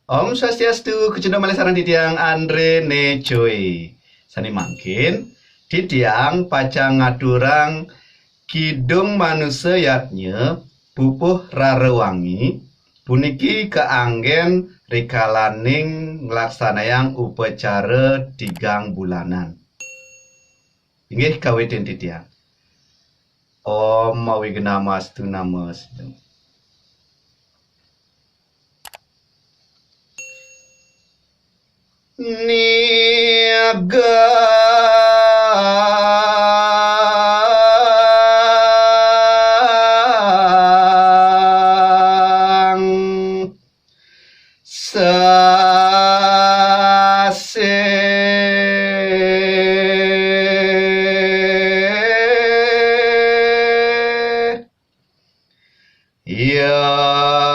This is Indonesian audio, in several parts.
Om Swastiastu, kucendo malesaran Didiang Andre Necoy. Sani mangkin, Didiang pacang ngadurang kidung manusia yatnya pupuh rarewangi puniki keanggen rikalaning nglaksanayang upacara 3 bulanan. Inggih kawiten Didiang. Om Mawignamastu Namastu. Niaga sase yatnya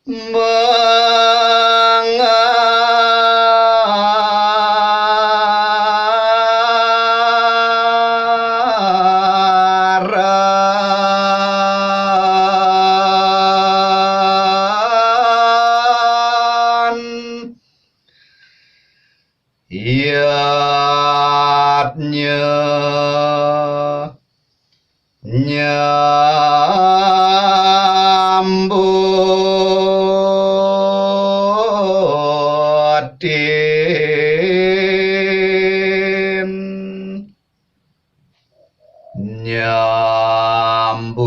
mengaran yatnya nyambutin nyambut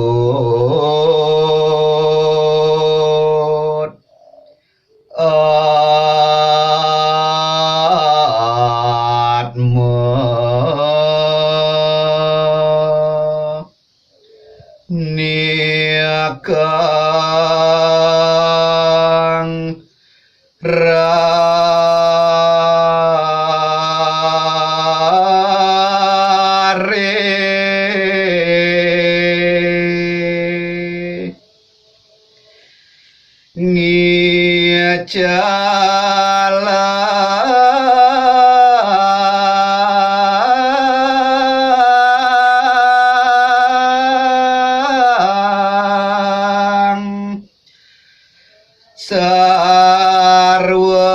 atma niakang rare ngiacalang sarwa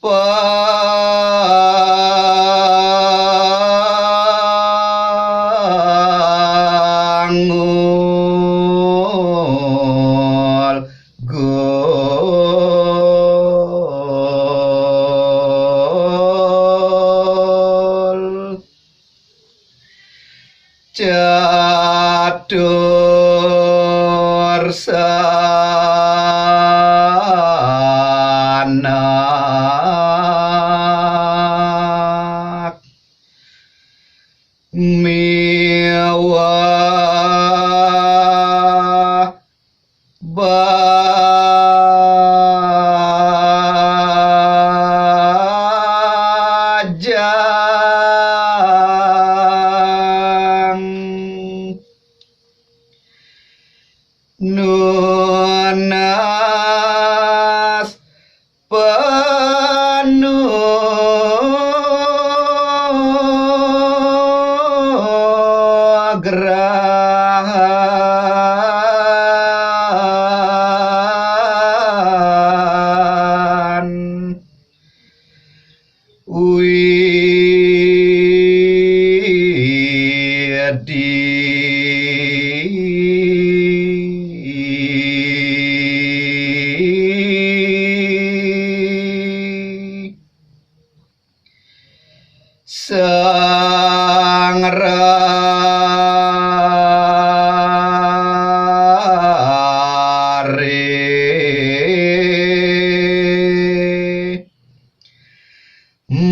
pangul gol catur sanak miwah bajang nunas penuh gerahan Widi sang rare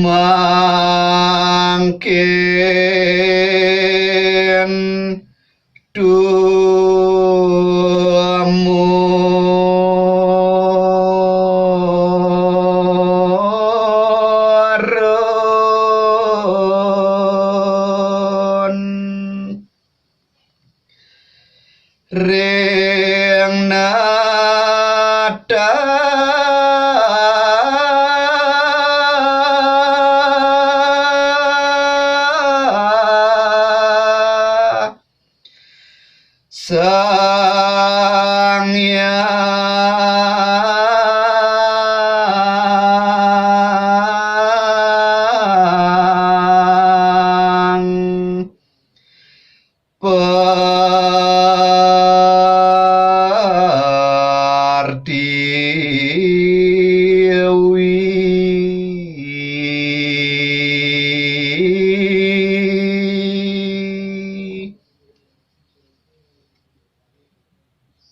mangkin tumurun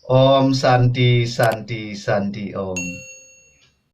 Om Santi Santi Santi Om.